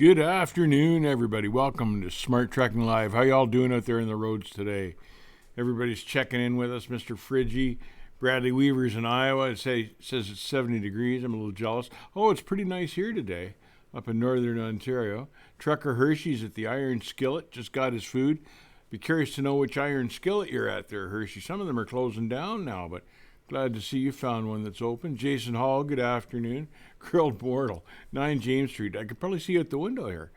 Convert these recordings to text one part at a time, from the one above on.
Good afternoon, everybody. Welcome to Smart Trucking Live. How y'all doing out there in the roads today? Everybody's checking in with us. Mr. Friggy, Bradley Weaver's in Iowa. It says it's 70 degrees. I'm a little jealous. Oh, it's pretty nice here today up in northern Ontario. Trucker Hershey's at the Iron Skillet. Just got his food. Be curious to know which Iron Skillet you're at there, Hershey. Some of them are closing down now, but glad to see you found one that's open. Jason Hall, good afternoon. Grilled Mortal, 9 James Street. I could probably see you at the window here.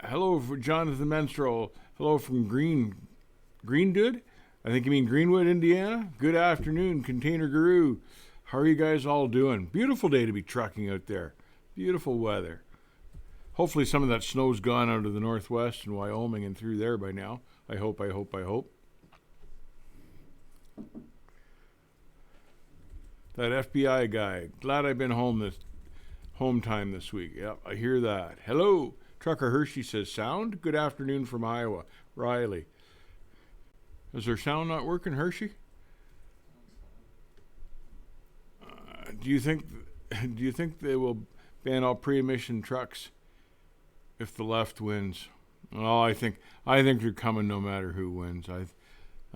Hello for Jonathan Menstrel. Hello from Greenwood? I think you mean Greenwood, Indiana. Good afternoon, Container Guru. How are you guys all doing? Beautiful day to be trucking out there. Beautiful weather. Hopefully some of that snow's gone out of the northwest and Wyoming and through there by now. I hope. That FBI guy. Glad I've been home time this week. Yep, I hear that. Hello. Trucker Hershey says, sound? Good afternoon from Iowa. Riley. Is their sound not working, Hershey? Do you think they will ban all pre-emission trucks if the left wins? Oh, I think they're coming no matter who wins. I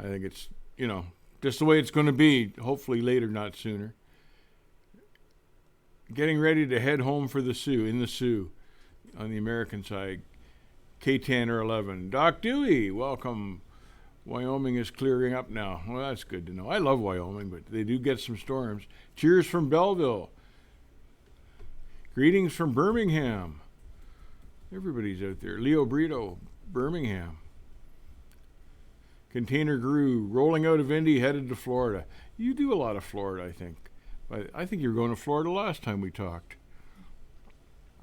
think it's, just the way it's going to be, hopefully later, not sooner. Getting ready to head home for the Sioux, on the American side. K10 or 11. Doc Dewey, welcome. Wyoming is clearing up now. Well, that's good to know. I love Wyoming, but they do get some storms. Cheers from Belleville. Greetings from Birmingham. Everybody's out there. Leo Brito, Birmingham. Container Guru, rolling out of Indy, headed to Florida. You do a lot of Florida, I think. But I think you were going to Florida last time we talked.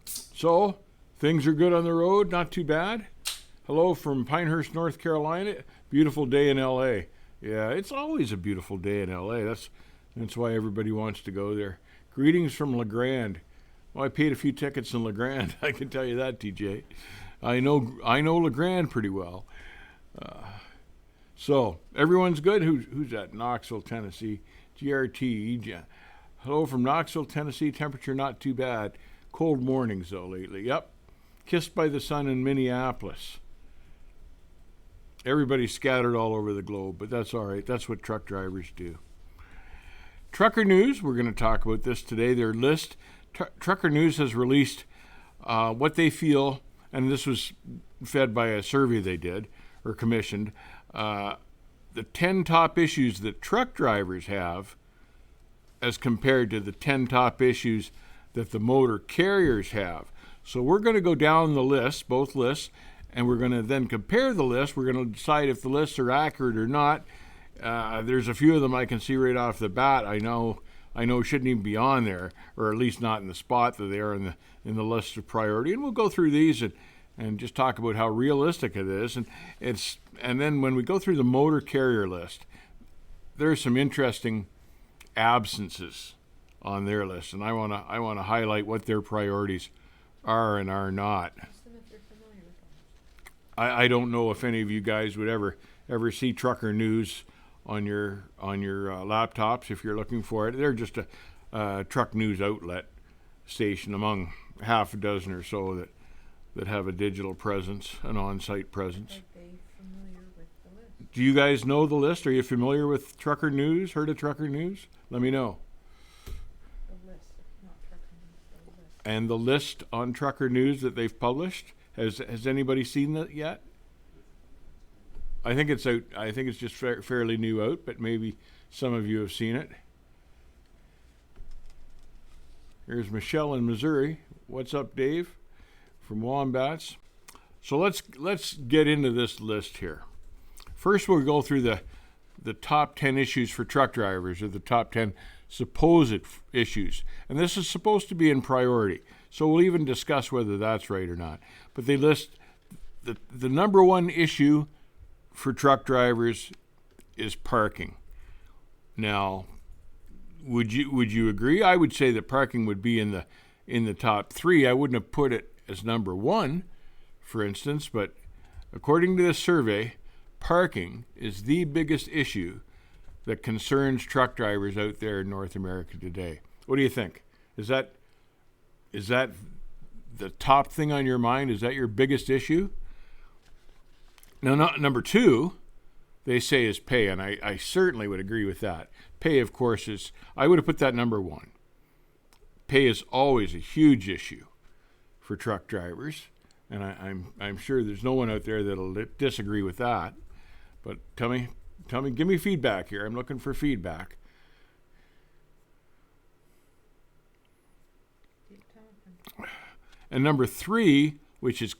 So, things are good on the road, not too bad. Hello from Pinehurst, North Carolina. Beautiful day in L.A. Yeah, it's always a beautiful day in L.A. That's why everybody wants to go there. Greetings from La Grande. Well, I paid a few tickets in La Grande. I can tell you that, TJ. I know La Grande pretty well. So, everyone's good. Who's that? Knoxville, Tennessee. GRT. Hello from Knoxville, Tennessee. Temperature not too bad. Cold mornings, though, lately. Yep. Kissed by the sun in Minneapolis. Everybody's scattered all over the globe, but that's all right. That's what truck drivers do. Trucker News, we're going to talk about this today. Their list. Trucker News has released what they feel, and this was fed by a survey they did, or commissioned, the 10 top issues that truck drivers have as compared to the 10 top issues that the motor carriers have. So we're going to go down the list, both lists, and we're going to then compare the list. We're going to decide if the lists are accurate or not. There's a few of them I can see right off the bat. I know shouldn't even be on there, or at least not in the spot that they are in the list of priority. And we'll go through these and just talk about how realistic it is. And then when we go through the motor carrier list, there's some interesting absences on their list, and I want to highlight what their priorities are and are not. I don't know if any of you guys would ever see Trucker News on your laptops if you're looking for it. They're just a truck news outlet station among half a dozen or so that have a digital presence, an on-site presence. Are they familiar with the list? Do you guys know the list? Are you familiar with Trucker News? Heard of Trucker News? Let me know. The list, not Trucker News, the list. And the list on Trucker News that they've published, has anybody seen that yet? I think it's out. I think it's just fairly new out, but maybe some of you have seen it. Here's Michelle in Missouri. What's up, Dave? From Wombats. So let's get into this list here. First, we'll go through the top 10 issues for truck drivers, or the top 10 supposed issues. And this is supposed to be in priority. So we'll even discuss whether that's right or not. But they list the number one issue for truck drivers is parking. Now, would you agree? I would say that parking would be in the top 3. I wouldn't have put it as number 1, for instance, but according to this survey, parking is the biggest issue that concerns truck drivers out there in North America today. What do you think? Is that the top thing on your mind? Is that your biggest issue? Now, number two, they say is pay, and I certainly would agree with that. Pay, of course, I would have put that number one. Pay is always a huge issue for truck drivers, and I'm sure there's no one out there that'll disagree with that. But tell me, give me feedback here. I'm looking for feedback. Keep talking. And number three, which is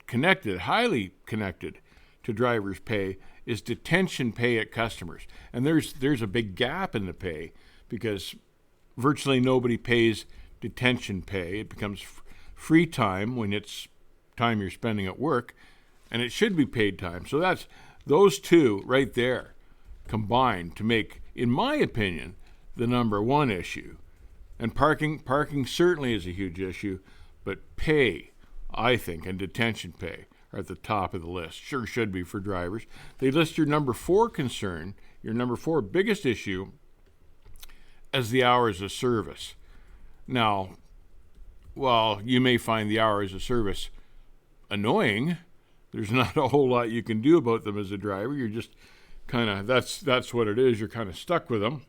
connected, highly connected to drivers' pay, is detention pay at customers. And there's a big gap in the pay because virtually nobody pays detention pay. It becomes free time when it's time you're spending at work, and it should be paid time. So that's those two right there combined to make, in my opinion, the number one issue. And parking certainly is a huge issue, but pay, I think, and detention pay are at the top of the list. Sure should be for drivers. They list your number four concern, your number four biggest issue, as the hours of service. Now, while you may find the hours of service annoying, there's not a whole lot you can do about them as a driver. You're just kind of, that's what it is. You're kind of stuck with them.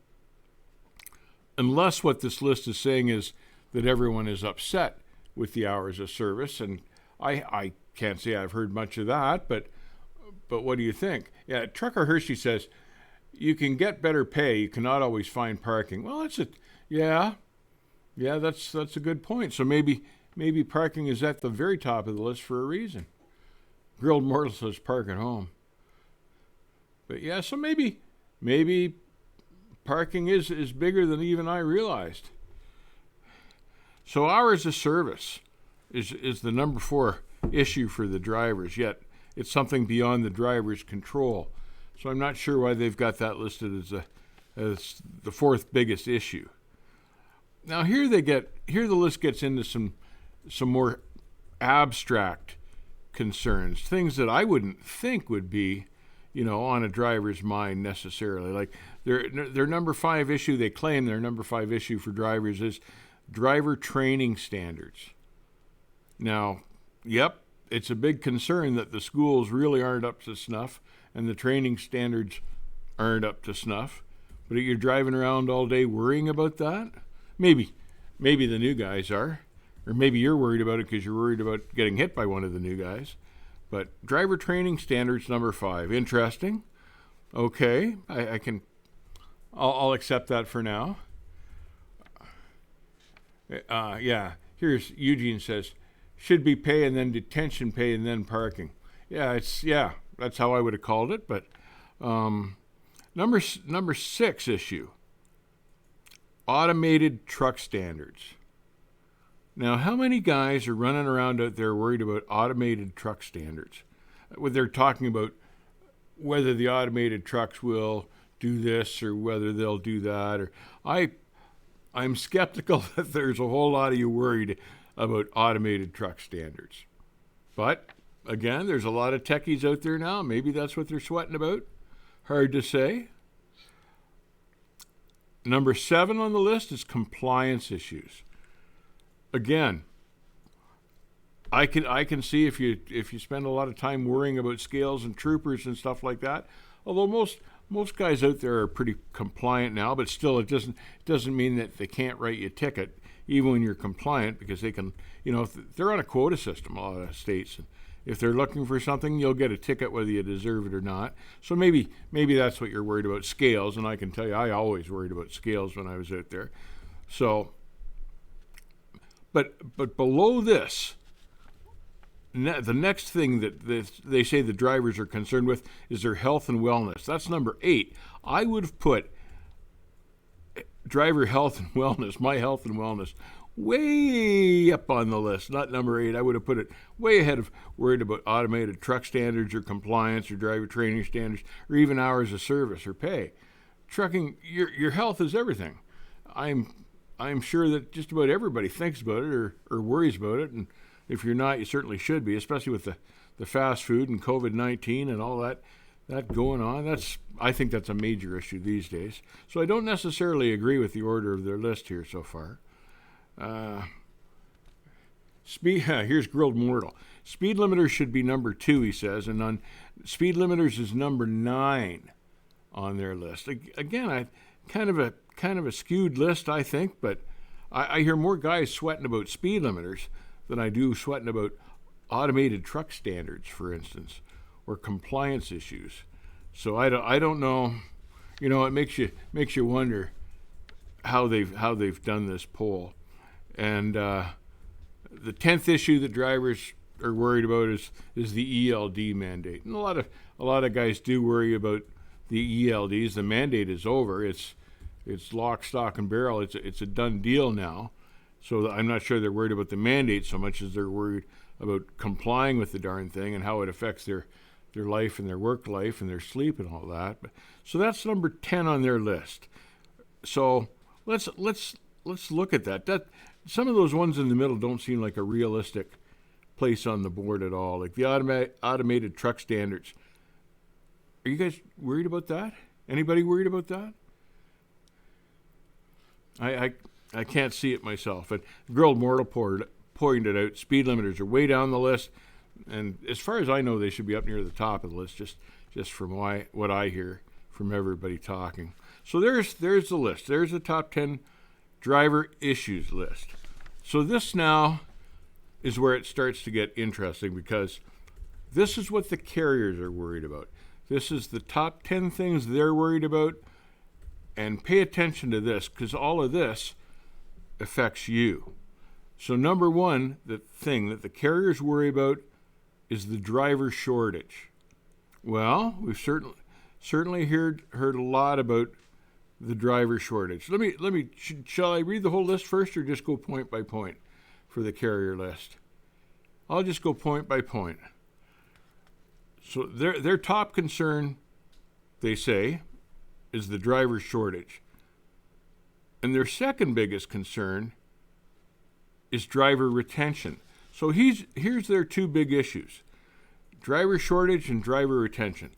Unless what this list is saying is that everyone is upset with the hours of service. And I can't say I've heard much of that, but what do you think? Yeah, Trucker Hershey says, you can get better pay. You cannot always find parking. Well, that's a good point. So maybe parking is at the very top of the list for a reason. Grilled Mortal says park at home. But yeah, so maybe parking is bigger than even I realized. So hours of service is the number four issue for the drivers, yet it's something beyond the driver's control. So I'm not sure why they've got that listed as the fourth biggest issue. Now here the list gets into some more abstract concerns, things that I wouldn't think would be, on a driver's mind necessarily. Like their number five issue, they claim their number five issue for drivers is driver training standards. Now, yep, it's a big concern that the schools really aren't up to snuff and the training standards aren't up to snuff. But you're driving around all day worrying about that? Maybe the new guys are. Or maybe you're worried about it because you're worried about getting hit by one of the new guys. But driver training standards number five. Interesting. Okay, I'll accept that for now. Yeah, here's Eugene says, should be pay and then detention pay and then parking. Yeah, that's how I would have called it. But number six issue, automated truck standards. Now, how many guys are running around out there worried about automated truck standards? When they're talking about whether the automated trucks will do this or whether they'll do that. Or I'm skeptical that there's a whole lot of you worried about automated truck standards. But, again, there's a lot of techies out there now. Maybe that's what they're sweating about. Hard to say. Number 7 on the list is compliance issues. Again, I can see if you spend a lot of time worrying about scales and troopers and stuff like that. Although most guys out there are pretty compliant now, but still it doesn't mean that they can't write you a ticket even when you're compliant, because they can, if they're on a quota system, a lot of states, and if they're looking for something, you'll get a ticket whether you deserve it or not. So maybe that's what you're worried about, scales, and I can tell you I always worried about scales when I was out there. So But below this, the next thing that they say the drivers are concerned with is their health and wellness. That's number 8. I would have put driver health and wellness, my health and wellness, way up on the list, not number 8. I would have put it way ahead of worried about automated truck standards or compliance or driver training standards or even hours of service or pay. Trucking, your health is everything. I'm sure that just about everybody thinks about it or worries about it, and if you're not, you certainly should be, especially with the fast food and COVID-19 and all that going on. I think that's a major issue these days. So I don't necessarily agree with the order of their list here so far. Here's Grilled Mortal. Speed limiters should be number 2, he says, and on speed limiters is number 9 on their list. Again, kind of a skewed list, I think, but I hear more guys sweating about speed limiters than I do sweating about automated truck standards, for instance, or compliance issues. So I don't know. You know, it makes you wonder how they've done this poll. And the 10th issue that drivers are worried about is the ELD mandate. And a lot of guys do worry about the ELDs. The mandate is over. It's lock, stock, and barrel. It's a done deal now. So I'm not sure they're worried about the mandate so much as they're worried about complying with the darn thing and how it affects their life and their work life and their sleep and all that. So that's number 10 on their list. So let's look at that. Some of those ones in the middle don't seem like a realistic place on the board at all. Like the automated truck standards. Are you guys worried about that? Anybody worried about that? I can't see it myself. And Grilled Mortal pointed out speed limiters are way down the list. And as far as I know, they should be up near the top of the list, just from what I hear from everybody talking. So there's the list. There's the top 10 driver issues list. So this now is where it starts to get interesting, because this is what the carriers are worried about. This is the top 10 things they're worried about. And pay attention to this, because all of this affects you. So number 1, the thing that the carriers worry about is the driver shortage. Well, we've certainly heard a lot about the driver shortage. Shall I read the whole list first, or just go point by point for the carrier list? I'll just go point by point. So their top concern, they say, is the driver shortage. And their second biggest concern is driver retention. So here's their 2 big issues: driver shortage and driver retention.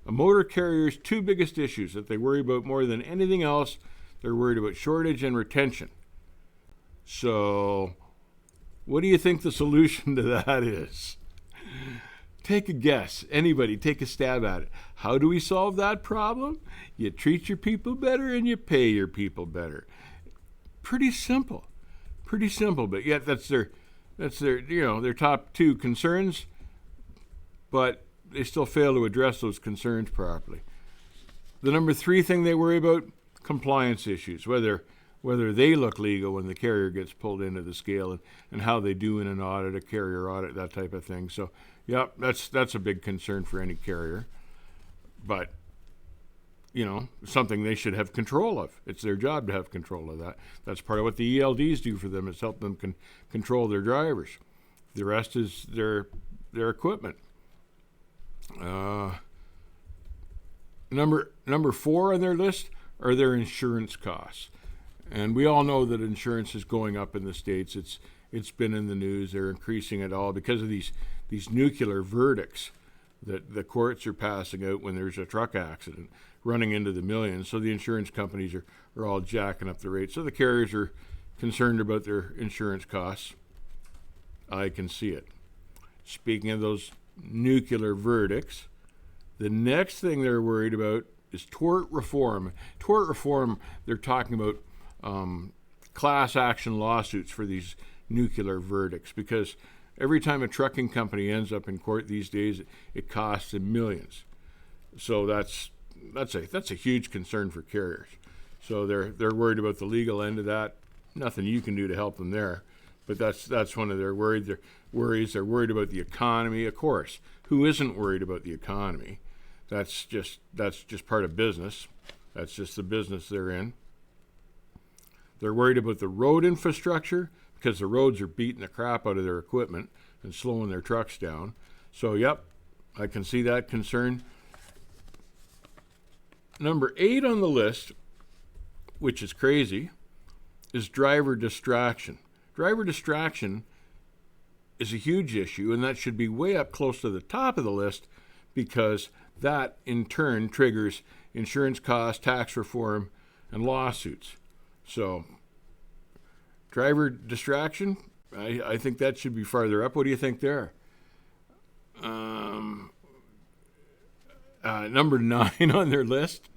A motor carrier's 2 biggest issues that they worry about more than anything else, they're worried about shortage and retention. So what do you think the solution to that is? Take a guess. Anybody, take a stab at it. How do we solve that problem? You treat your people better and you pay your people better. Pretty simple. But yet that's their their top 2 concerns, but they still fail to address those concerns properly. The number 3 thing they worry about, compliance issues, whether they look legal when the carrier gets pulled into the scale, and how they do in an audit, a carrier audit, that type of thing. So, yeah, that's a big concern for any carrier. But, something they should have control of. It's their job to have control of that. That's part of what the ELDs do for them, is help them control their drivers. The rest is their equipment. Number 4 on their list are their insurance costs. And we all know that insurance is going up in the States. It's been in the news. They're increasing it all because of these nuclear verdicts that the courts are passing out when there's a truck accident, running into the millions. So the insurance companies are all jacking up the rates. So the carriers are concerned about their insurance costs. I can see it. Speaking of those nuclear verdicts, the next thing they're worried about is tort reform. Tort reform, they're talking about class action lawsuits for these nuclear verdicts, because every time a trucking company ends up in court these days, it costs them millions. So that's a huge concern for carriers. So they're worried about the legal end of that. Nothing you can do to help them there, but that's one of their worries. They're worried about the economy, of course. Who isn't worried about the economy? That's just part of business. That's just the business they're in. They're worried about the road infrastructure, because the roads are beating the crap out of their equipment and slowing their trucks down. So, yep, I can see that concern. Number 8 on the list, which is crazy, is driver distraction. Driver distraction is a huge issue, and that should be way up close to the top of the list, because that in turn triggers insurance costs, tax reform, and lawsuits. So driver distraction, I think that should be farther up. What do you think there? Number 9 on their list,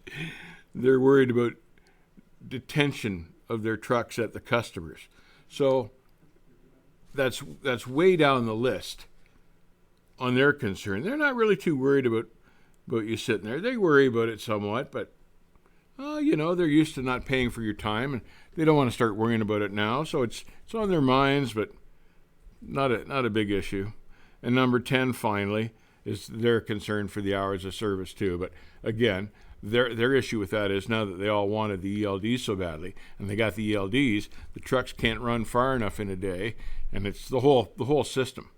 they're worried about detention of their trucks at the customers. So that's way down the list on their concern. They're not really too worried about you sitting there. They worry about it somewhat, but they're used to not paying for your time, and they don't want to start worrying about it now. So it's on their minds, but not a big issue. And number 10, finally, is their concern for the hours of service too. But again, their issue with that is now that they all wanted the ELDs so badly, and they got the ELDs, the trucks can't run far enough in a day, and it's the whole system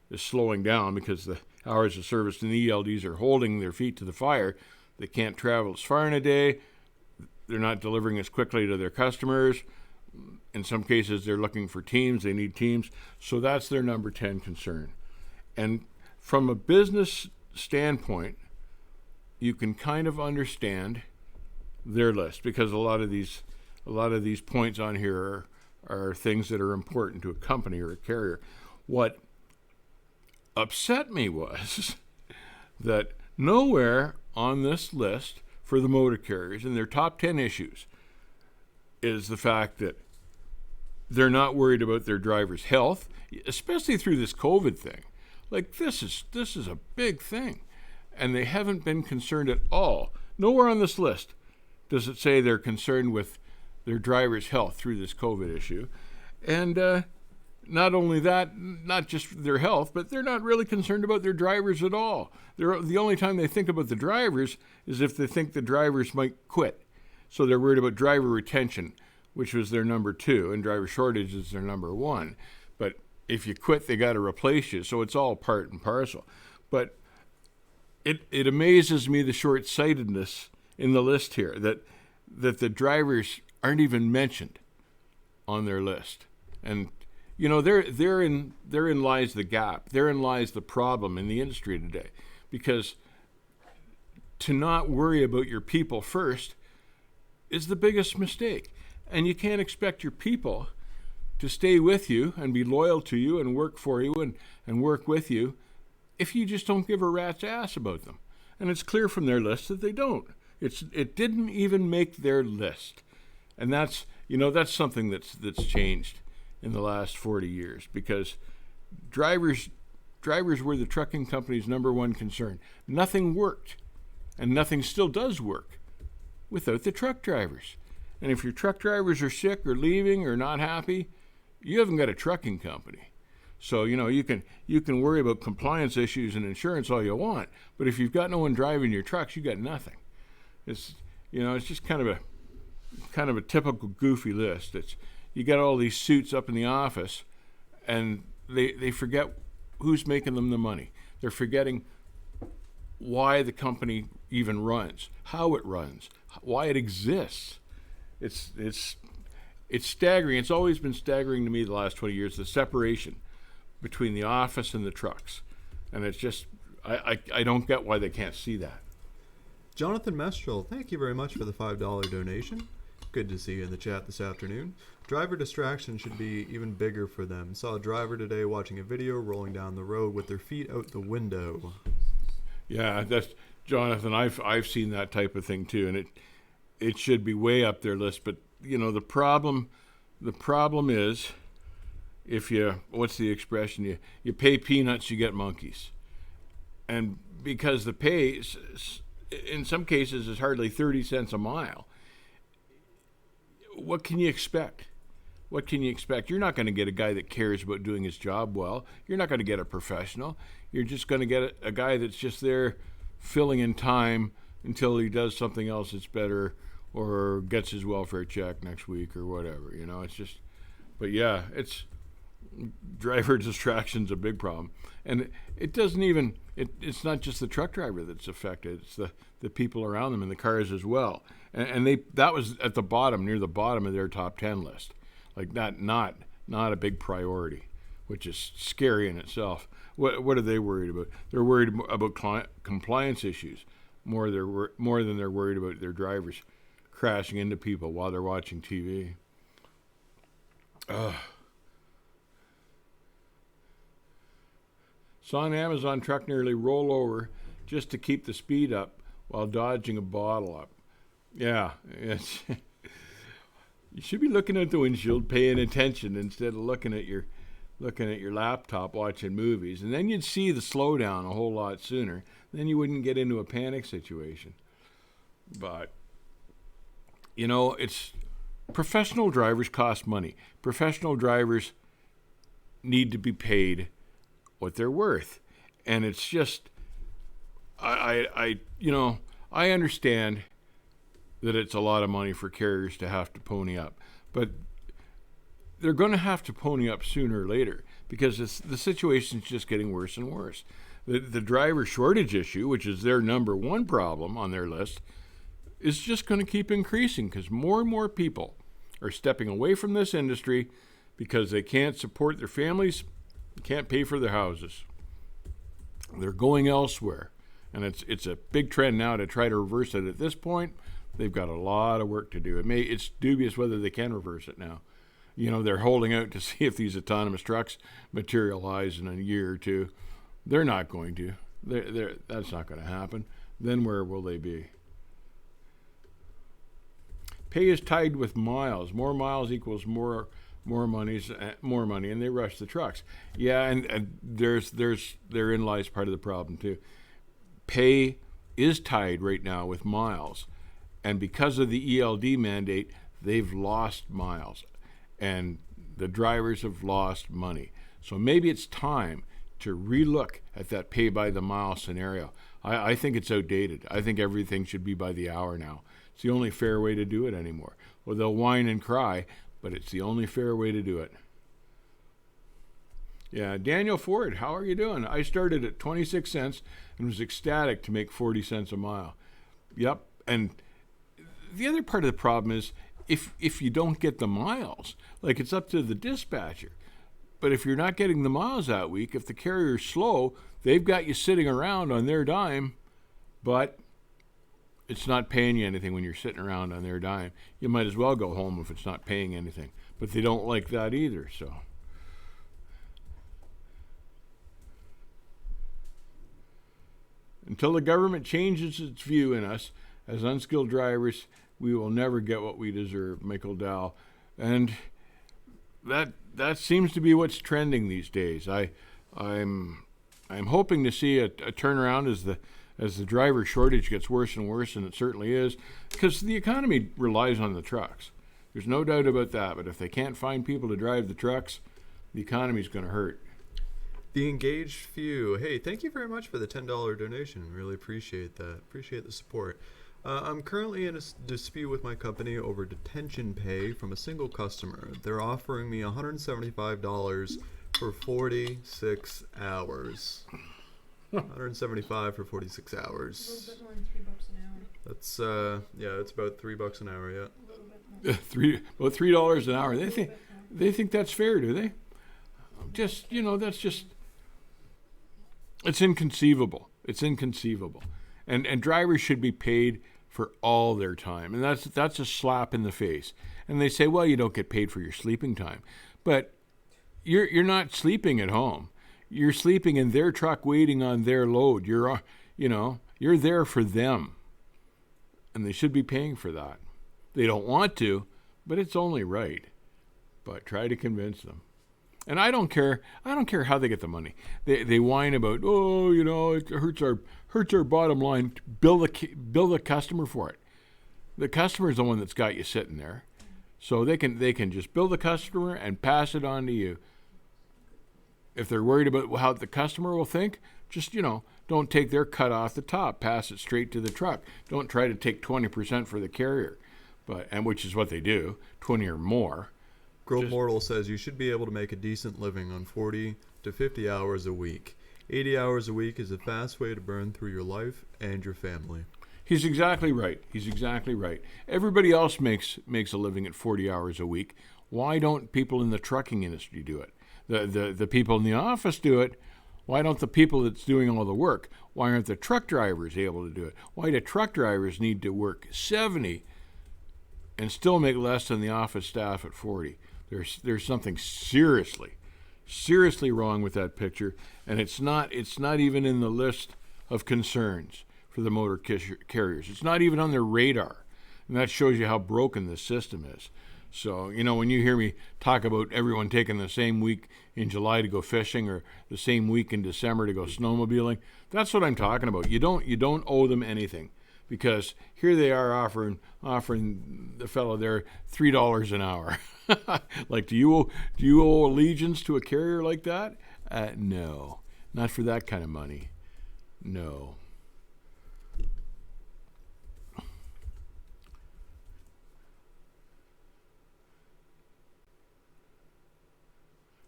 is slowing down because the hours of service and the ELDs are holding their feet to the fire. They can't travel as far in a day. They're not delivering as quickly to their customers. In some cases, they're looking for teams. They need teams. So that's their number 10 concern. And from a business standpoint, you can kind of understand their list because a lot of these points on here are things that are important to a company or a carrier. What upset me was that nowhere on this list for the motor carriers in their top 10 issues is the fact that they're not worried about their drivers' health, especially through this COVID thing. Like this is a big thing, and they haven't been concerned at all. Nowhere on this list does it say they're concerned with their drivers' health through this COVID issue. And not only that, not just their health, but they're not really concerned about their drivers at all. The only time they think about the drivers is if they think the drivers might quit. So they're worried about driver retention, which was their number 2, and driver shortage is their number 1. But if you quit, they got to replace you. So it's all part and parcel. But it amazes me the short-sightedness in the list here, that the drivers aren't even mentioned on their list. And therein lies the gap. Therein lies the problem in the industry today, because to not worry about your people first is the biggest mistake. And you can't expect your people to stay with you and be loyal to you and work for you and work with you if you just don't give a rat's ass about them. And it's clear from their list that they don't. It didn't even make their list. And that's something that's changed in the last 40 years, because drivers were the trucking company's number 1 concern. Nothing worked, and nothing still does work without the truck drivers. And if your truck drivers are sick or leaving or not happy, you haven't got a trucking company. So, you can worry about compliance issues and insurance all you want, but if you've got no one driving your trucks, you got nothing. It's just kind of a typical goofy list. You got all these suits up in the office, and they forget who's making them the money. They're forgetting why the company even runs, how it runs, why it exists. It's staggering. It's always been staggering to me the last 20 years, the separation between the office and the trucks. And it's just, I don't get why they can't see that. Jonathan Mestral, thank you very much for the $5 donation. Good to see you in the chat this afternoon. Driver distraction should be even bigger for them. Saw a driver today watching a video rolling down the road with their feet out the window. Yeah, that's Jonathan. I've seen that type of thing too, and it should be way up their list. But the problem is, what's the expression? You pay peanuts, you get monkeys, and because the pay in some cases is hardly 30 cents a mile. What can you expect? You're not going to get a guy that cares about doing his job well. You're not going to get a professional. You're just going to get a guy that's just there filling in time until he does something else that's better or gets his welfare check next week or whatever. It's just, but yeah, driver distraction's a big problem. And it doesn't even, it's not just the truck driver that's affected. It's the people around them in the cars as well. And that was at the bottom, near the bottom of their top 10 list. Like not a big priority, which is scary in itself. What are they worried about? They're worried about compliance issues more than they're worried about their drivers crashing into people while they're watching TV. Saw an Amazon truck nearly roll over just to keep the speed up while dodging a bottle up. Yeah, it's you should be looking at the windshield, paying attention instead of looking at your laptop watching movies, and then you'd see the slowdown a whole lot sooner. Then you wouldn't get into a panic situation. But it's professional drivers cost money. Professional drivers need to be paid what they're worth, and it's just I understand that it's a lot of money for carriers to have to pony up, but they're going to have to pony up sooner or later because the situation's just getting worse and worse. The driver shortage issue, which is their number one problem on their list, is just going to keep increasing because more and more people are stepping away from this industry because they can't support their families, can't pay for their houses. They're going elsewhere, and it's a big trend now to try to reverse it. At this point, they've got a lot of work to do. It's dubious whether they can reverse it now. They're holding out to see if these autonomous trucks materialize in a year or two. They're not going to. That's not going to happen. Then where will they be? Pay is tied with miles. More miles equals more money, and they rush the trucks. Yeah, and therein lies part of the problem too. Pay is tied right now with miles, and because of the ELD mandate, they've lost miles, and the drivers have lost money. So maybe it's time to relook at that pay by the mile scenario. I think it's outdated. I think everything should be by the hour now. It's the only fair way to do it anymore. Well, they'll whine and cry, but it's the only fair way to do it. Yeah, Daniel Ford, how are you doing? I started at 26 cents and was ecstatic to make 40 cents a mile. Yep, and the other part of the problem is if you don't get the miles, like it's up to the dispatcher. But if you're not getting the miles that week, if the carrier's slow, they've got you sitting around on their dime, but it's not paying you anything when you're sitting around on their dime. You might as well go home if it's not paying anything. But they don't like that either, so. Until the government changes its view in us as unskilled drivers, we will never get what we deserve, Michael Dow. And that seems to be what's trending these days. I'm hoping to see a turnaround as the driver shortage gets worse and worse, and it certainly is, because the economy relies on the trucks. There's no doubt about that. But if they can't find people to drive the trucks, the economy's going to hurt. The Engaged Few. Hey, thank you very much for the $10 donation. Really appreciate that. Appreciate the support. I'm currently in a dispute with my company over detention pay from a single customer. They're offering me $175 for 46 hours. 175 for 46 A little hours. bit more than $3 an hour. That's it's about $3 an hour, yeah. A little bit more. $3 an hour. They think that's fair, do they? That's just it's inconceivable. It's inconceivable. And drivers should be paid for all their time. And that's a slap in the face. And they say, well, you don't get paid for your sleeping time. But you're not sleeping at home. You're sleeping in their truck waiting on their load. You're there for them. And they should be paying for that. They don't want to, but it's only right. But try to convince them. And I don't care how they get the money. They whine about, it hurts our bottom line. Bill the customer for it. The customer is the one that's got you sitting there. So they can just bill the customer and pass it on to you. If they're worried about how the customer will think, just, don't take their cut off the top. Pass it straight to the truck. Don't try to take 20% for the carrier, which is what they do, 20 or more. Grove Mortal says you should be able to make a decent living on 40 to 50 hours a week. 80 hours a week is a fast way to burn through your life and your family. He's exactly right. Everybody else makes a living at 40 hours a week. Why don't people in the trucking industry do it? The people in the office do it. Why don't the people that's doing all the work? Why aren't the truck drivers able to do it? Why do truck drivers need to work 70 and still make less than the office staff at 40? There's something seriously seriously wrong with that picture, and it's not even in the list of concerns for the motor carriers. It's not even on their radar, and that shows you how broken this system is. So, when you hear me talk about everyone taking the same week in July to go fishing or the same week in December to go snowmobiling, that's what I'm talking about. You don't owe them anything, because here they are offering the fellow there $3 an hour. Like, do you owe allegiance to a carrier like that? No, not for that kind of money. No.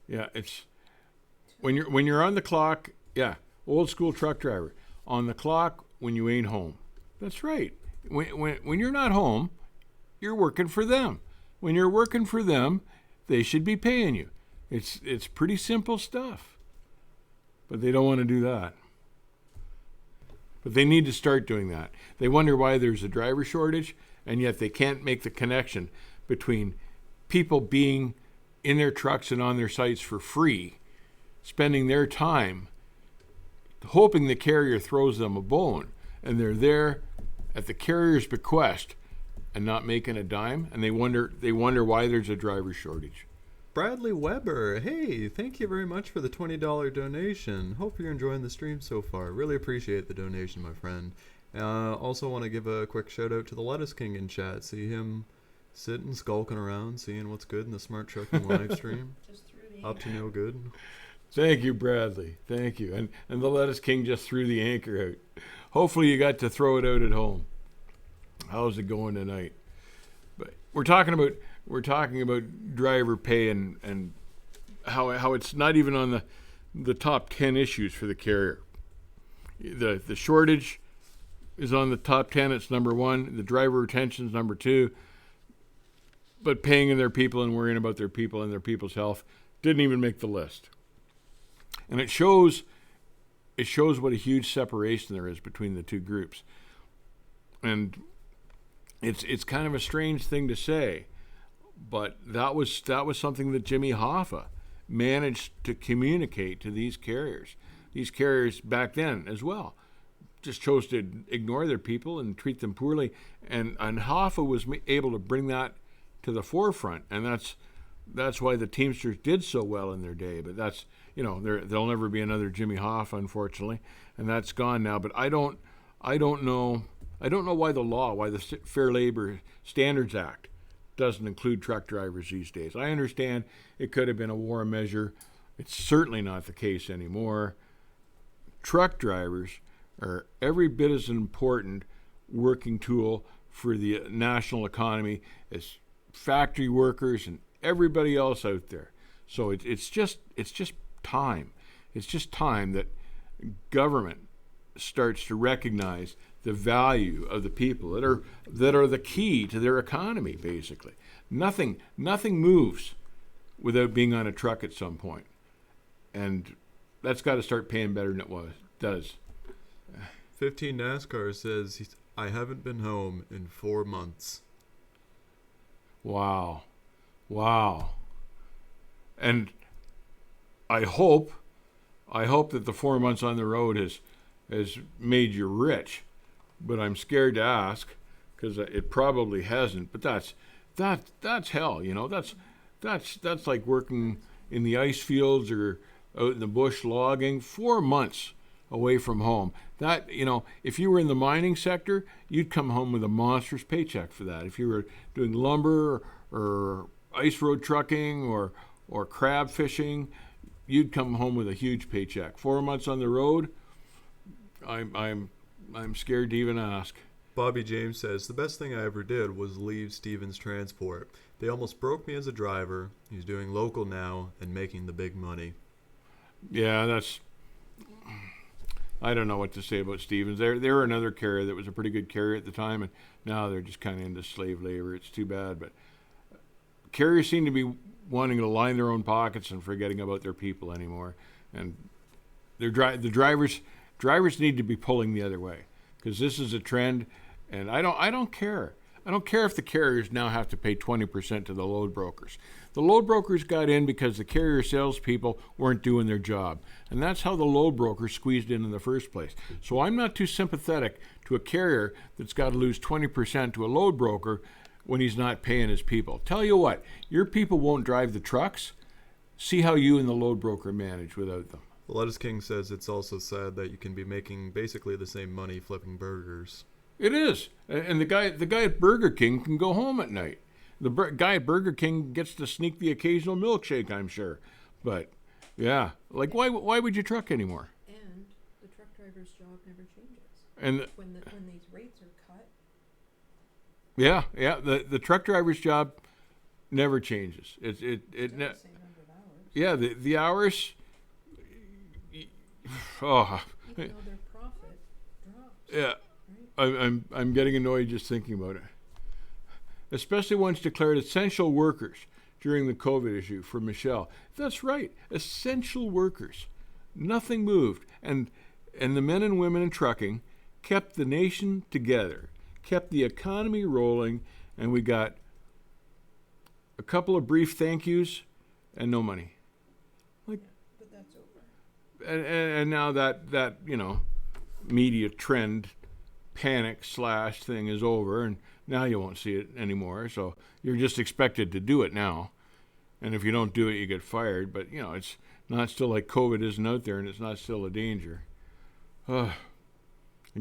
Yeah, it's when you're on the clock. Yeah, old school truck driver on the clock when you ain't home. That's right. When you're not home, you're working for them. When you're working for them, they should be paying you. It's pretty simple stuff. But they don't want to do that. But they need to start doing that. They wonder why there's a driver shortage, and yet they can't make the connection between people being in their trucks and on their sites for free, spending their time hoping the carrier throws them a bone, and they're there at the carrier's bequest and not making a dime, and they wonder why there's a driver shortage. Bradley Weber, hey, thank you very much for the $20 donation. Hope you're enjoying the stream so far. Really appreciate the donation, my friend. Also want to give a quick shout out to the Lettuce King in chat. See him sitting, skulking around, seeing what's good in the Smart Trucking live stream. Just threw the Up to no good. Thank you, Bradley. Thank you. And the Lettuce King just threw the anchor out. Hopefully you got to throw it out at home. How's it going tonight? But we're talking about driver pay and how it's not even on the top 10 issues for the carrier. The shortage is on the top 10. It's number 1. The driver retention is number 2. But paying their people and worrying about their people and their people's health didn't even make the list. And it shows what a huge separation there is between the two groups. And it's kind of a strange thing to say, but that was something that Jimmy Hoffa managed to communicate to these carriers. These carriers back then as well just chose to ignore their people and treat them poorly. And Hoffa was able to bring that to the forefront, and that's why the Teamsters did so well in their day. But that's there'll never be another Jimmy Hoffa, unfortunately, and that's gone now. But I don't know why the Fair Labor Standards Act doesn't include truck drivers these days. I understand it could have been a war measure. It's certainly not the case anymore. Truck drivers are every bit as important working tool for the national economy as factory workers and everybody else out there. So it's just time. It's just time that government starts to recognize the value of the people that are the key to their economy. Basically, nothing moves without being on a truck at some point, and that's got to start paying better than it does. 15 NASCAR says I haven't been home in 4 months. Wow. And I hope that the 4 months on the road has made you rich, but I'm scared to ask because it probably hasn't. But that's hell, That's like working in the ice fields or out in the bush logging. 4 months away from home. That, if you were in the mining sector, you'd come home with a monstrous paycheck for that. If you were doing lumber or ice road trucking or crab fishing, you'd come home with a huge paycheck. 4 months on the road, I'm scared to even ask. Bobby James says, the best thing I ever did was leave Stevens Transport. They almost broke me as a driver. He's doing local now and making the big money. Yeah, I don't know what to say about Stevens. They were another carrier that was a pretty good carrier at the time, and now they're just kind of into slave labor. It's too bad, but carriers seem to be wanting to line their own pockets and forgetting about their people anymore. And the drivers need to be pulling the other way, because this is a trend, and I don't care. I don't care if the carriers now have to pay 20% to the load brokers. The load brokers got in because the carrier salespeople weren't doing their job. And that's how the load brokers squeezed in the first place. So I'm not too sympathetic to a carrier that's got to lose 20% to a load broker when he's not paying his people. Tell you what, your people won't drive the trucks. See how you and the load broker manage without them. The Lettuce King says it's also sad that you can be making basically the same money flipping burgers. It is. And the guy at Burger King can go home at night. The guy at Burger King gets to sneak the occasional milkshake, I'm sure. But, yeah, like, why would you truck anymore? And the truck driver's job never changes. And When these rates are cut, yeah, the truck driver's job never changes. it's It the same number of hours. yeah, the hours. Oh, Even though their profit drops. yeah. Right? I'm getting annoyed just thinking about it. Especially once declared essential workers during the COVID issue for Michelle. That's right, essential workers. Nothing moved, and the men and women in trucking kept the nation together, kept the economy rolling, and we got a couple of brief thank yous and no money. But that's over. And now that media trend panic / thing is over, and now you won't see it anymore. So you're just expected to do it now, and if you don't do it, you get fired. But it's not still like COVID isn't out there, and it's not still a danger. I'm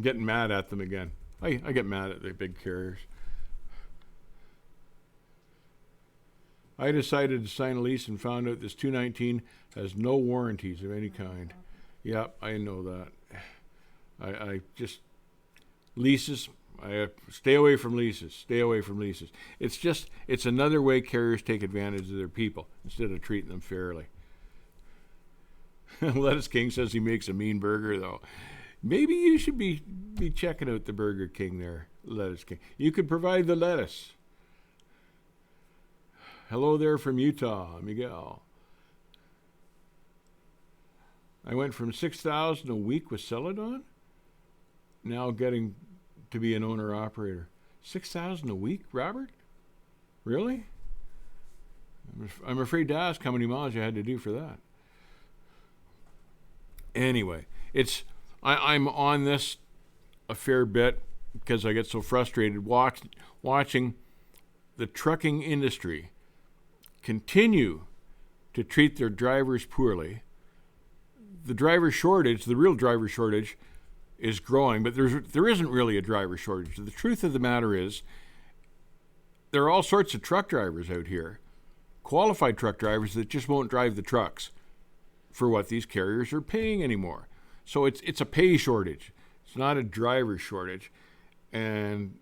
getting mad at them again. I get mad at the big carriers. I decided to sign a lease and found out this 219 has no warranties of any kind. Yep, I know that. I just leases. I stay away from leases. Stay away from leases. It's another way carriers take advantage of their people instead of treating them fairly. Lettuce King says he makes a mean burger, though. Maybe you should be checking out the Burger King there, Lettuce King. You could provide the lettuce. Hello there from Utah, Miguel. I went from $6,000 a week with Celadon, now getting to be an owner-operator. $6,000 a week, Robert? Really? I'm afraid to ask how many miles you had to do for that. Anyway, I'm on this a fair bit because I get so frustrated watching the trucking industry continue to treat their drivers poorly. The real driver shortage, is growing, but there isn't really a driver shortage. The truth of the matter is, there are all sorts of truck drivers out here, qualified truck drivers that just won't drive the trucks for what these carriers are paying anymore. So it's a pay shortage. It's not a driver shortage. And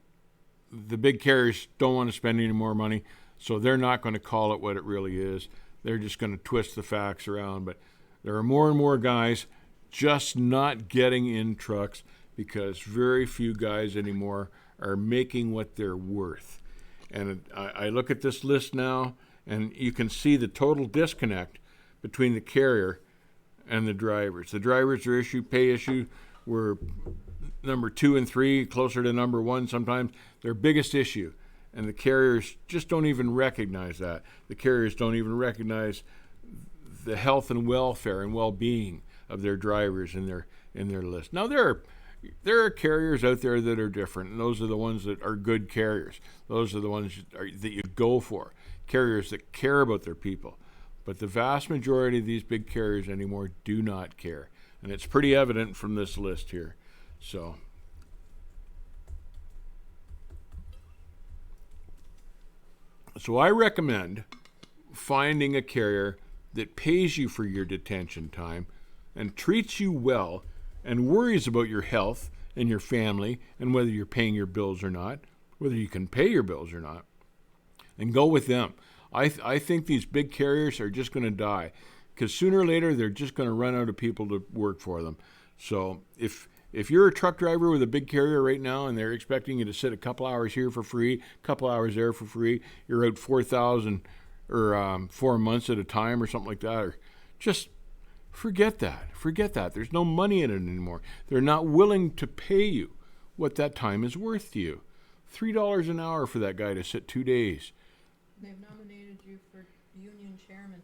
the big carriers don't want to spend any more money, so they're not going to call it what it really is. They're just going to twist the facts around. But there are more and more guys just not getting in trucks because very few guys anymore are making what they're worth. And I look at this list now, and you can see the total disconnect between the carrier and the drivers. The drivers are pay issue were number 2 and 3, closer to number 1 sometimes, their biggest issue. And the carriers just don't even recognize that. The carriers don't even recognize the health and welfare and well-being of their drivers in their list. Now there are carriers out there that are different, and those are the ones that are good carriers. Those are the ones that you go for, carriers that care about their people. But the vast majority of these big carriers anymore do not care, and it's pretty evident from this list here. So I recommend finding a carrier that pays you for your detention time and treats you well and worries about your health and your family and whether you're paying your bills or not, whether you can pay your bills or not, and go with them. I think these big carriers are just going to die because sooner or later they're just going to run out of people to work for them. So if you're a truck driver with a big carrier right now and they're expecting you to sit a couple hours here for free, a couple hours there for free, you're out $4,000 or 4 months at a time or something like that, or just forget that. There's no money in it anymore. They're not willing to pay you what that time is worth to you. $3 an hour for that guy to sit 2 days. They've nominated you for union chairman.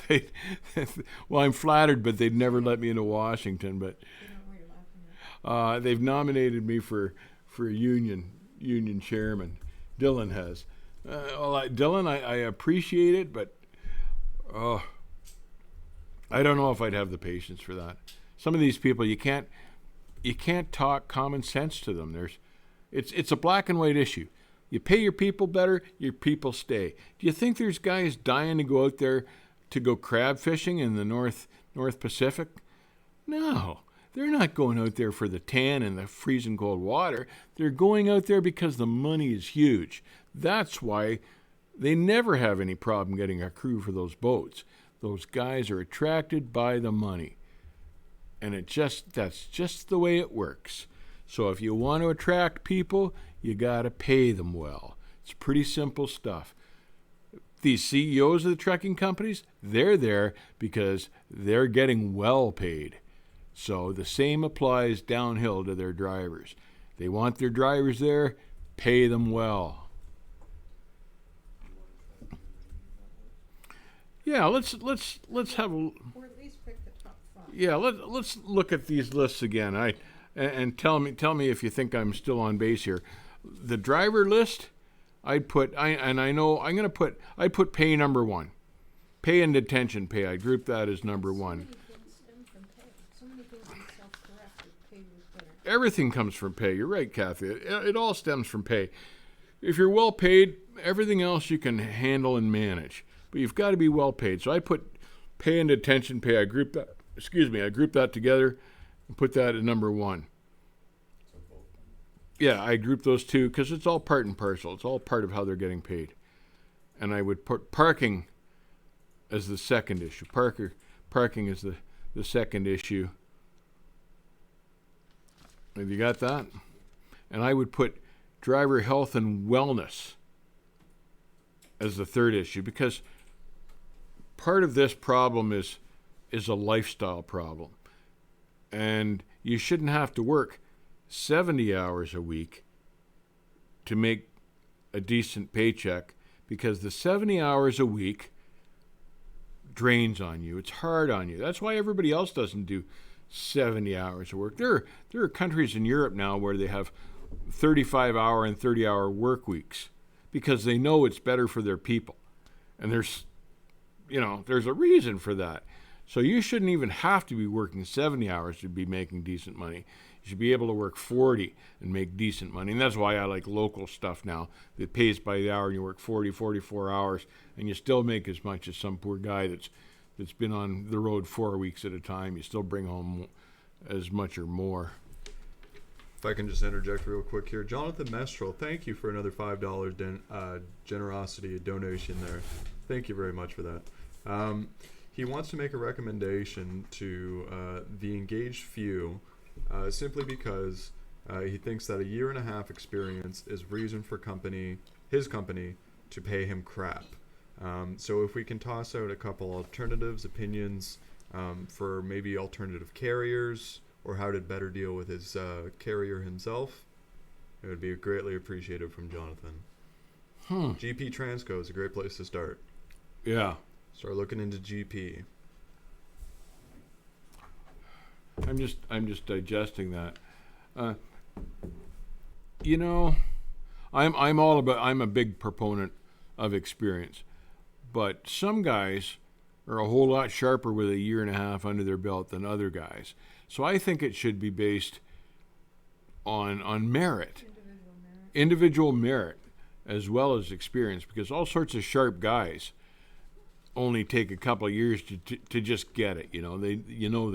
They, well, I'm flattered, but they'd never let me into Washington. But You don't know what you're laughing at. they've nominated me for union chairman. Dylan has. Dylan, I appreciate it, but I don't know if I'd have the patience for that. Some of these people, you can't talk common sense to them. It's a black and white issue. You pay your people better, your people stay. Do you think there's guys dying to go out there to go crab fishing in the North Pacific? No. They're not going out there for the tan and the freezing cold water. They're going out there because the money is huge. That's why they never have any problem getting a crew for those boats. Those guys are attracted by the money. And that's just the way it works. So if you want to attract people, you got to pay them well. It's pretty simple stuff. These CEOs of the trucking companies, they're there because they're getting well paid. So the same applies downhill to their drivers. They want their drivers there, pay them well. Yeah, let's have a Or at least pick the top 5. yeah, let's look at these lists again. And tell me if you think I'm still on base here. The driver list, I'd put pay number 1. Pay and detention pay. I group that as number 1. So many things stem from pay. So many things can self-correct if pay was better. Everything comes from pay. You're right, Kathy. It all stems from pay. If you're well paid, everything else you can handle and manage. But you've got to be well paid. So I put pay and detention pay. I group that together and put that at number 1. Yeah, I group those two because it's all part and parcel. It's all part of how they're getting paid. And I would put parking as the second issue. Parking is the second issue. Have you got that? And I would put driver health and wellness as the third issue because part of this problem is a lifestyle problem. And you shouldn't have to work 70 hours a week to make a decent paycheck because the 70 hours a week drains on you. It's hard on you. That's why everybody else doesn't do 70 hours of work. There are countries in Europe now where they have 35-hour and 30-hour work weeks because they know it's better for their people. And there's a reason for that. So you shouldn't even have to be working 70 hours to be making decent money. You should be able to work 40 and make decent money. And that's why I like local stuff now that pays by the hour and you work 40, 44 hours and you still make as much as some poor guy that's been on the road 4 weeks at a time. You still bring home as much or more. If I can just interject real quick here. Jonathan Mestrel, thank you for another $5 generosity donation there. Thank you very much for that. He wants to make a recommendation to the engaged few simply because he thinks that a 1.5 year experience is reason for his company to pay him crap. So if we can toss out a couple alternatives, opinions for maybe alternative carriers or how to better deal with his carrier himself, it would be greatly appreciated from Jonathan. GP Transco is a great place to start. Yeah. Start looking into GP. I'm just digesting that. I'm a big proponent of experience, but some guys are a whole lot sharper with a 1.5 years under their belt than other guys. So I think it should be based on merit, individual merit, as well as experience, because all sorts of sharp guys only take a couple of years to just get it. They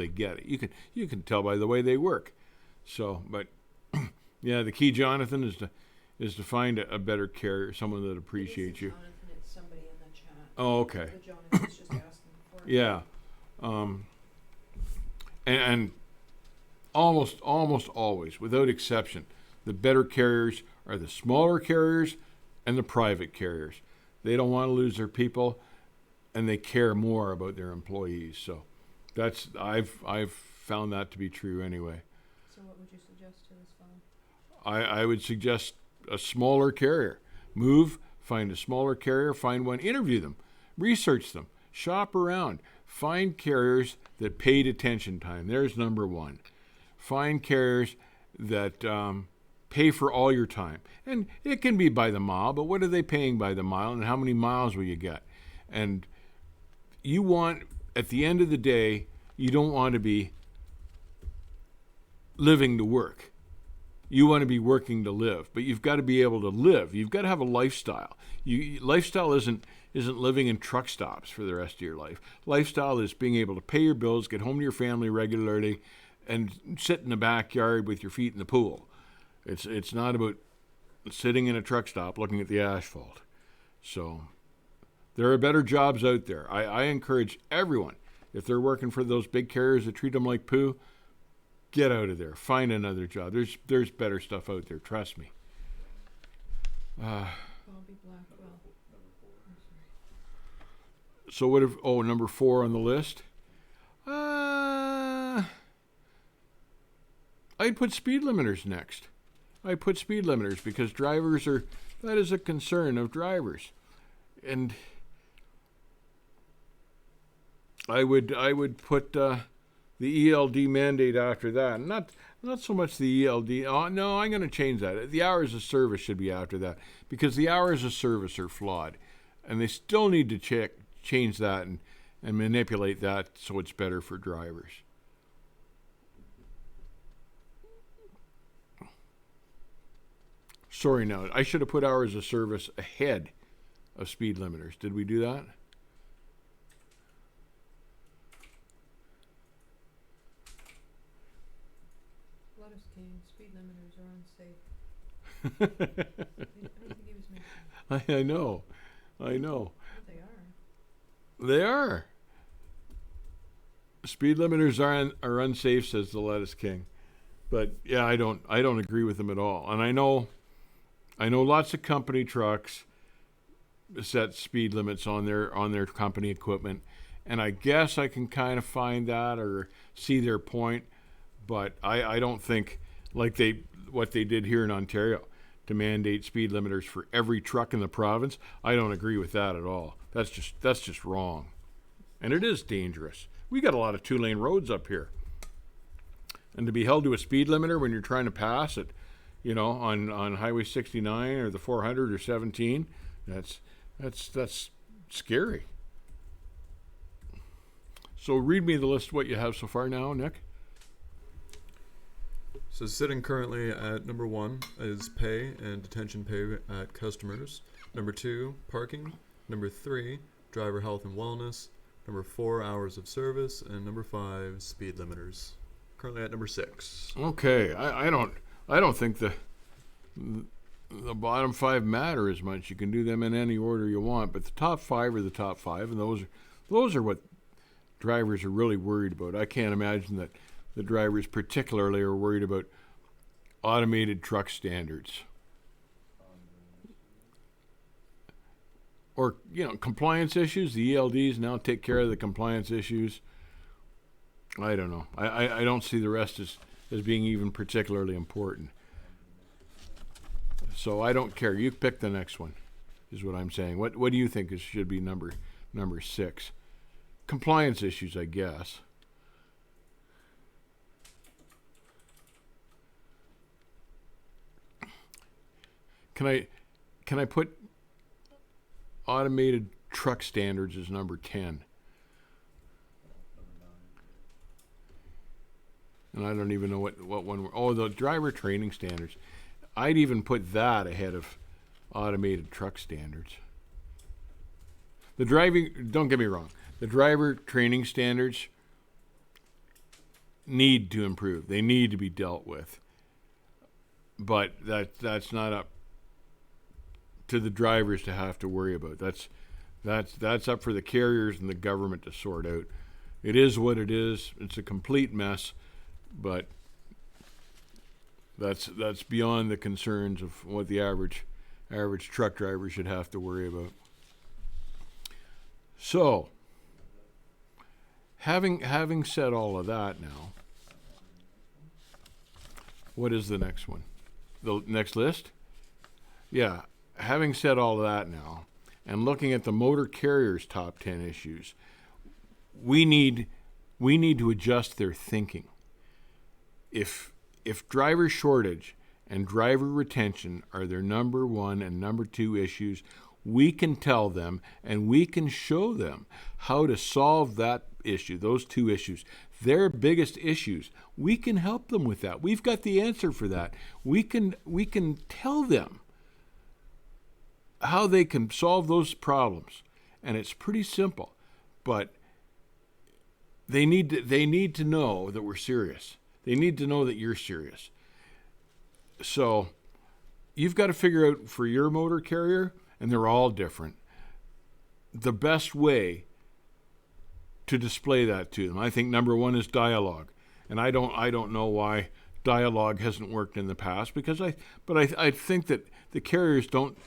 get it. You can tell by the way they work. So, but yeah, the key, Jonathan, is to find a better carrier, someone that appreciates you. Jonathan, it's somebody in the chat. Oh, okay. The Jonathan's just asking for it. Yeah. And almost always, without exception, the better carriers are the smaller carriers and the private carriers. They don't want to lose their people, and they care more about their employees. So I've found that to be true anyway. So what would you suggest to this fellow? I would suggest a smaller carrier. Move, find a smaller carrier, find one, interview them, research them, shop around, find carriers that paid attention time. There's number one. Find carriers that pay for all your time. And it can be by the mile, but what are they paying by the mile and how many miles will you get? And you want, at the end of the day, you don't want to be living to work. You want to be working to live, but you've got to be able to live. You've got to have a lifestyle. Lifestyle isn't living in truck stops for the rest of your life. Lifestyle is being able to pay your bills, get home to your family regularly, and sit in the backyard with your feet in the pool. It's not about sitting in a truck stop looking at the asphalt. So there are better jobs out there. I encourage everyone, if they're working for those big carriers that treat them like poo, get out of there. Find another job. There's better stuff out there. Trust me. Bobby Blackwell. I'm sorry. So what if? Oh, number 4 on the list. I'd put speed limiters next. I'd put speed limiters because that is a concern of drivers, and I would put the ELD mandate after that. Not so much the ELD. Oh, no, I'm going to change that. The hours of service should be after that because the hours of service are flawed, and they still need to change that and manipulate that so it's better for drivers. Sorry, now I should have put hours of service ahead of speed limiters. Did we do that? Lettuce King, speed limiters are unsafe. I don't think he was mentioning. I know. They are. They are. Speed limiters are unsafe, says the Lettuce King. But yeah, I don't agree with them at all. And I know lots of company trucks set speed limits on their company equipment, and I guess I can kind of find that or see their point, but I don't think like what they did here in Ontario to mandate speed limiters for every truck in the province. I don't agree with that at all. That's just wrong. And it is dangerous. We got a lot of 2-lane roads up here. And to be held to a speed limiter when you're trying to pass it, on Highway 69 or the 400 or 17, that's scary. So read me the list of what you have so far now, Nick. So sitting currently at number 1 is pay and detention pay at customers. Number 2, parking. Number 3, driver health and wellness. Number 4, hours of service. And number 5, speed limiters. Currently at number 6. Okay, I don't think the bottom 5 matter as much. You can do them in any order you want, but the top 5 are the top 5, and those are what drivers are really worried about. I can't imagine that the drivers particularly are worried about automated truck standards. Or, compliance issues. The ELDs now take care of the compliance issues. I don't know. I don't see the rest as being even particularly important. So I don't care. You pick the next one, is what I'm saying. What do you think should be number 6? Compliance issues, I guess. Can I put automated truck standards as number 10? And I don't even know what one. The driver training standards. I'd even put that ahead of automated truck standards. Don't get me wrong, the driver training standards need to improve. They need to be dealt with. But that's not up to the drivers to have to worry about. That's up for the carriers and the government to sort out. It is what it is. It's a complete mess. But that's beyond the concerns of what the average truck driver should have to worry about. So, having said all of that now, what is the next one? the next list? Yeah. Having said all that now, and looking at the motor carriers' top 10 issues, we need to adjust their thinking. If driver shortage and driver retention are their number one and number two issues, we can tell them and we can show them how to solve that issue, those two issues, their biggest issues. We can help them with that. We've got the answer for that. We can tell them how they can solve those problems. And it's pretty simple, but they need to know that we're serious. They need to know that you're serious. So you've got to figure out for your motor carrier, and they're all different, the best way to display that to them. I think number one is dialogue. And I don't know why dialogue hasn't worked in the past, because I think that the carriers don't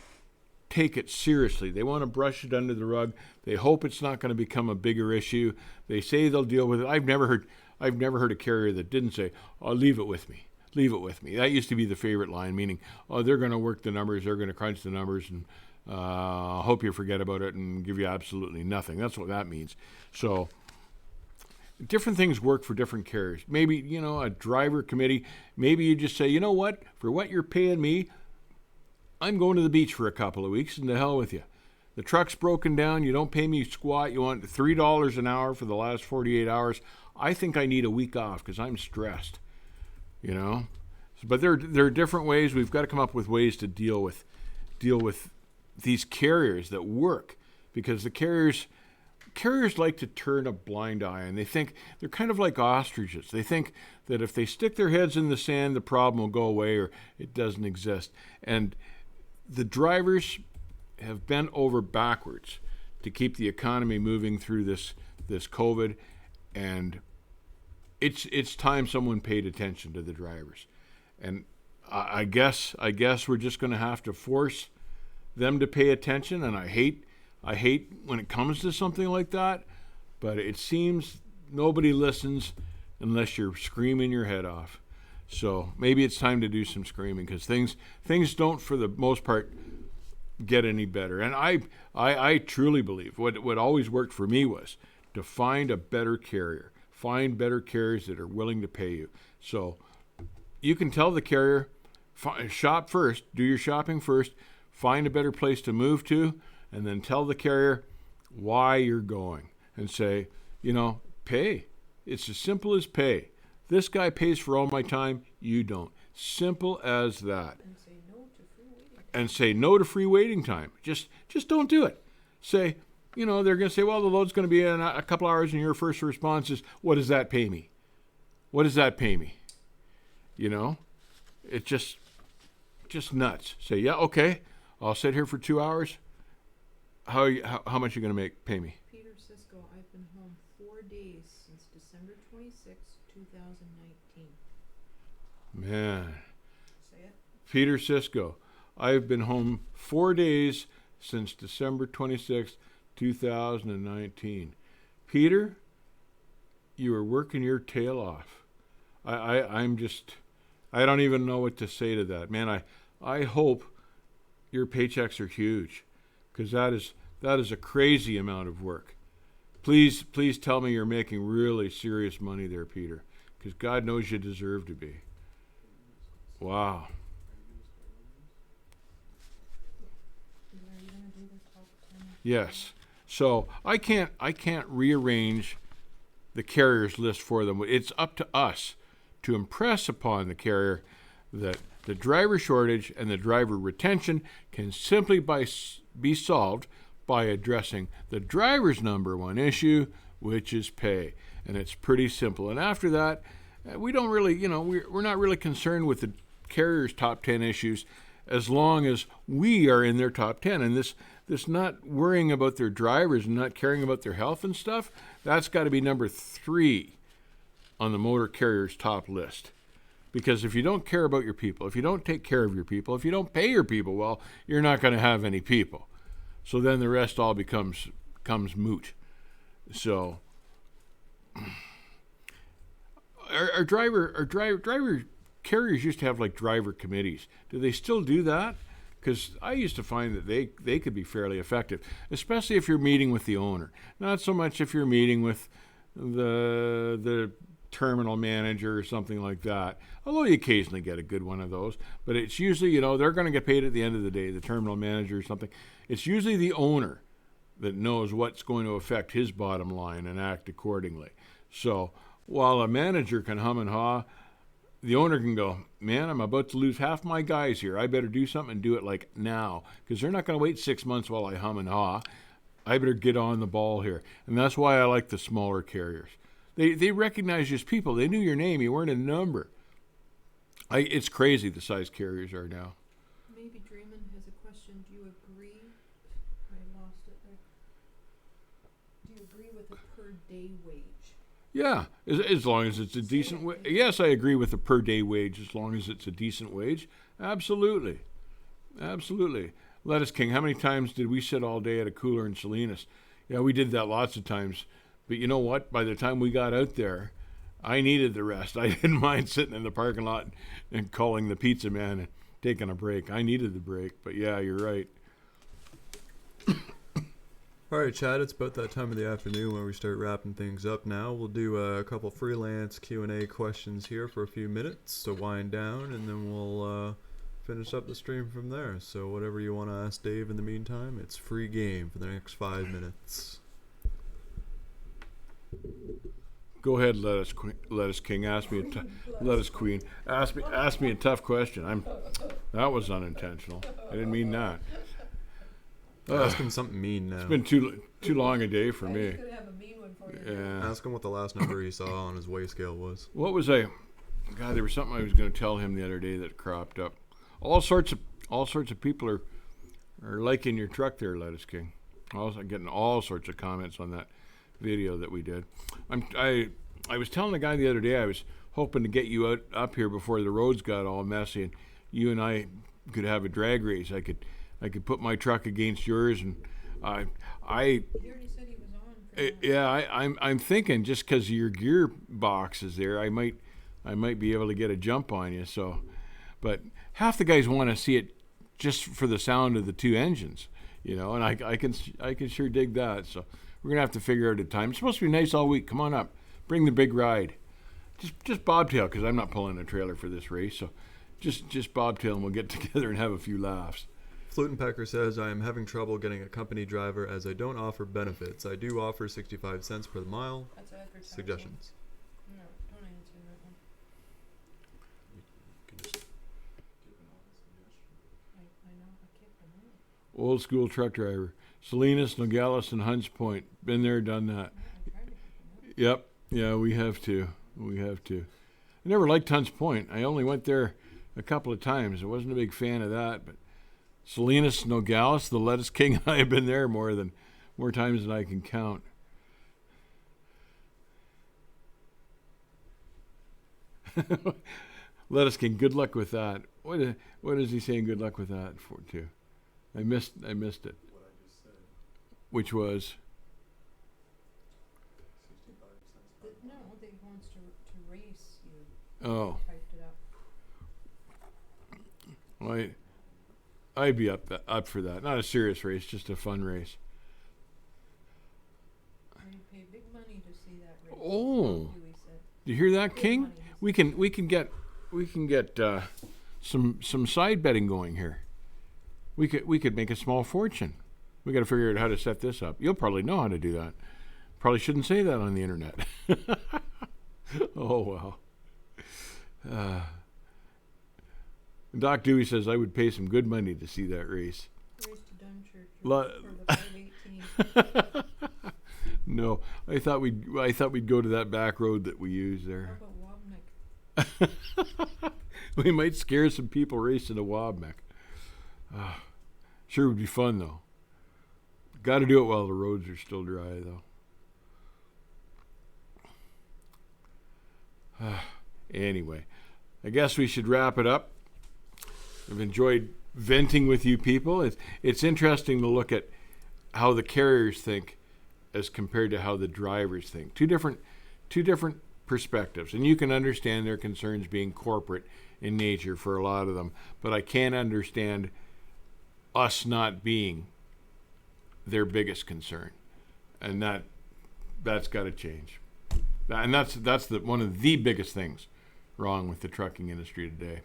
take it seriously. They want to brush it under the rug. They hope it's not going to become a bigger issue. They say they'll deal with it. I've never heard a carrier that didn't say, "Oh, leave it with me. Leave it with me." That used to be the favorite line, meaning, "Oh, they're going to work the numbers. They're going to crunch the numbers, and hope you forget about it and give you absolutely nothing." That's what that means. So different things work for different carriers. Maybe, a driver committee, maybe you just say, "You know what, for what you're paying me, I'm going to the beach for a couple of weeks, and to hell with you. The truck's broken down. You don't pay me squat. You want $3 an hour for the last 48 hours. I think I need a week off because I'm stressed." But there are different ways. We've got to come up with ways to deal with these carriers that work, because the carriers like to turn a blind eye, and they think they're kind of like ostriches. They think that if they stick their heads in the sand, the problem will go away or it doesn't exist. And the drivers have bent over backwards to keep the economy moving through this COVID, and it's time someone paid attention to the drivers. And I guess we're just going to have to force them to pay attention. And I hate when it comes to something like that, but it seems nobody listens unless you're screaming your head off. So maybe it's time to do some screaming, because things don't, for the most part, get any better. And I truly believe what always worked for me was to find a better carrier, find better carriers that are willing to pay you. So you can tell the carrier, shop first, do your shopping first, find a better place to move to, and then tell the carrier why you're going, and say, pay. It's as simple as pay. This guy pays for all my time, you don't. Simple as that. And say no to free waiting. And say no to free waiting time. Just don't do it. Say, they're going to say, well, the load's going to be in a couple hours, and your first response is, what does that pay me? What does that pay me? It's just nuts. Say, yeah, okay, I'll sit here for 2 hours. How much are you going to pay me? Peter Cisco, I've been home 4 days since December 26, 2019. Man. Say it. Peter Cisco, I've been home 4 days since December 26, 2019. Peter, you are working your tail off. I don't even know what to say to that. Man, I hope your paychecks are huge, because that is a crazy amount of work. Please tell me you're making really serious money there, Peter, because God knows you deserve to be. Wow. Are you going to do the top 10? Yes. So I can't rearrange the carrier's list for them. It's up to us to impress upon the carrier that the driver shortage and the driver retention can simply be solved by addressing the driver's number one issue, which is pay. And it's pretty simple. And after that, we don't really, we're not really concerned with the carrier's top 10 issues, as long as we are in their top 10. And this not worrying about their drivers and not caring about their health and stuff, that's got to be number 3 on the motor carrier's top list. Because if you don't care about your people, if you don't take care of your people, if you don't pay your people, well, you're not going to have any people. So then the rest all becomes moot. So our driver carriers used to have like driver committees. Do they still do that? Because I used to find that they could be fairly effective, especially if you're meeting with the owner. Not so much if you're meeting with the terminal manager or something like that. Although you occasionally get a good one of those, but it's usually, you know, they're going to get paid at the end of the day, the terminal manager or something. It's usually the owner that knows what's going to affect his bottom line and act accordingly. So while a manager can hum and haw, the owner can go, man, I'm about to lose half my guys here. I better do something and do it like now, because they're not going to wait 6 months while I hum and haw. I better get on the ball here. And that's why I like the smaller carriers. They recognize you as people. They knew your name. You weren't a number. It's crazy the size carriers are now. Maybe Dreamin has a question. Do you agree? I lost it there. Do you agree with the per day wage? Yeah, as long as it's a decent wage. Yes, I agree with the per day wage as long as it's a decent wage. Absolutely. Absolutely. Lettuce King, how many times did we sit all day at a cooler in Salinas? Yeah, we did that lots of times. But you know what? By the time we got out there, I needed the rest. I didn't mind sitting in the parking lot and calling the pizza man and taking a break. I needed the break. But yeah, you're right. All right, Chad, it's about that time of the afternoon when we start wrapping things up now. We'll do a couple freelance Q&A questions here for a few minutes to wind down, and then we'll finish up the stream from there. So whatever you want to ask Dave in the meantime, it's free game for the next 5 minutes. Go ahead, Lettuce King. Lettuce Queen. Ask me a tough question. That was unintentional. I didn't mean that. Ask him something mean now. It's been too long a day for I me. was gonna have a mean one for you. Yeah. Ask him what the last number he saw on his weigh scale was. What was I? God, there was something I was going to tell him the other day that cropped up. All sorts of people are liking your truck there, Lettuce King. Also getting all sorts of comments on that video that we did. I was telling the guy the other day I was hoping to get you up here before the roads got all messy and you and I could have a drag race. I could put my truck against yours, and He already said he was on. For that. yeah, I'm thinking just because of your gearbox is there, I might be able to get a jump on you. So, but half the guys want to see it just for the sound of the two engines, you know, and I can sure dig that. So we're gonna have to figure out a time. It's supposed to be nice all week. Come on up, bring the big ride. Just bobtail, because I'm not pulling a trailer for this race. So just bobtail, and we'll get together and have a few laughs. Flute and Pecker says, I am having trouble getting a company driver as I don't offer benefits. I do offer 65 cents per mile. That's advertising. Suggestions. No, don't answer that one. I know. I can't remember. Old school truck driver. Salinas, Nogales, and Hunts Point. Been there, done that. I tried to keep them Yep. Yeah, we have to. I never liked Hunts Point. I only went there a couple of times. I wasn't a big fan of that, but Salinas, Nogales, the Lettuce King, and I have been there more times than I can count. Lettuce King, good luck with that. What is he saying? Good luck with that for too. I missed it. What I just said. Which was 65 cents in. No, they wants to race you. oh. Typed it up. Well, I'd be up for that. Not a serious race, just a fun race. You pay big money to see that race. Oh. Dewey said. Do you hear that, Big King? money. We can get some side betting going here. We could make a small fortune. We got to figure out how to set this up. You'll probably know how to do that. Probably shouldn't say that on the internet. Oh well. Doc Dewey says I would pay some good money to see that race. Race to Dunchurch Lo- for the 518. No, I thought we'd go to that back road that we use How there. about Wabnick? We might scare some people racing to Wabnick. Sure would be fun though. Got to do it while the roads are still dry though. Anyway, I guess we should wrap it up. I've enjoyed venting with you people. It's interesting to look at how the carriers think as compared to how the drivers think. Two different perspectives. And you can understand their concerns being corporate in nature for a lot of them. But I can't understand us not being their biggest concern. And that's got to change. And that's one of the biggest things wrong with the trucking industry today.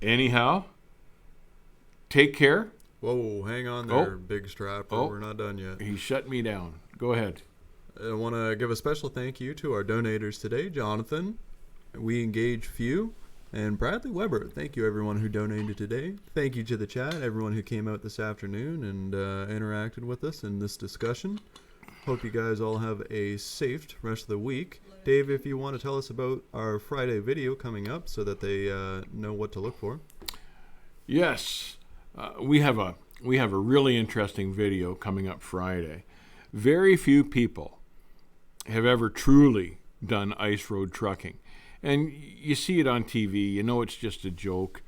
Anyhow, take care. Whoa, hang on there, Big Strapper. Oh. We're not done yet. He shut me down. Go ahead. I want to give a special thank you to our donators today, Jonathan, We Engage Few, and Bradley Weber. Thank you, everyone who donated today. Thank you to the chat, everyone who came out this afternoon and interacted with us in this discussion. Hope you guys all have a safe rest of the week. Dave, if you want to tell us about our Friday video coming up so that they know what to look for. Yes, we have a really interesting video coming up Friday. Very few people have ever truly done ice road trucking. And you see it on TV, you know it's just a joke,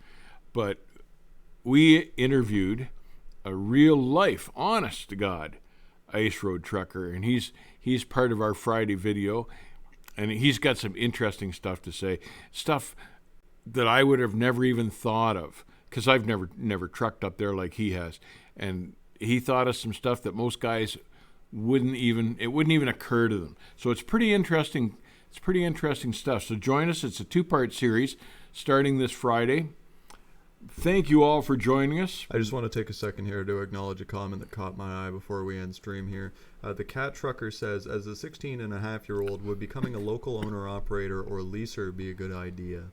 but we interviewed a real life, honest to God, ice road trucker, and he's part of our Friday video, and he's got some interesting stuff to say, stuff that I would have never even thought of, because I've never trucked up there like he has, and he thought of some stuff that most guys wouldn't even occur to them. So it's pretty interesting. It's pretty interesting stuff. So join us. It's a 2-part series starting this Friday. Thank you all for joining us. I just want to take a second here to acknowledge a comment that caught my eye before we end stream here. The Cat Trucker says, as a 16-and-a-half-year-old, would becoming a local owner-operator or leaser be a good idea?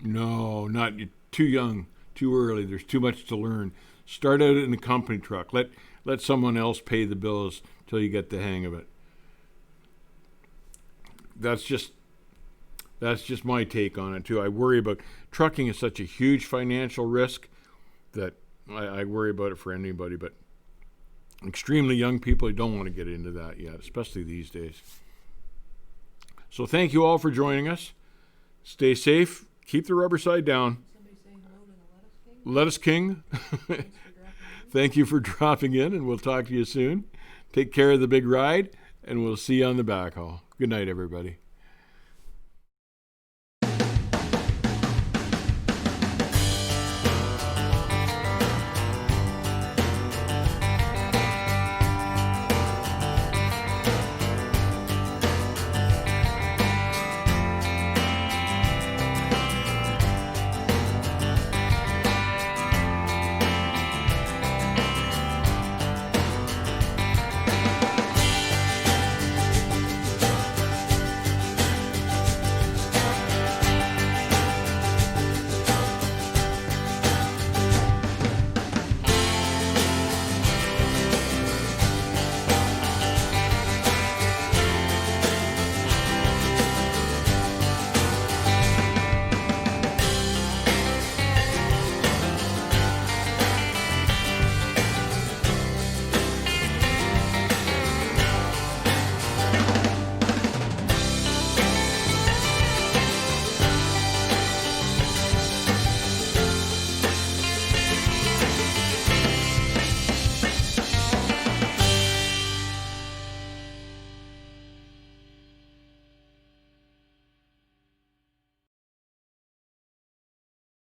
No, not too young, too early. There's too much to learn. Start out in a company truck. Let someone else pay the bills till you get the hang of it. That's just my take on it too. I worry about trucking is such a huge financial risk that I worry about it for anybody, but extremely young people don't want to get into that yet, especially these days. So thank you all for joining us. Stay safe. Keep the rubber side down. Somebody say hello to the Lettuce King. Lettuce King. Thanks for dropping in. Thank you for dropping in, and we'll talk to you soon. Take care of the big ride, and we'll see you on the backhaul. Good night, everybody.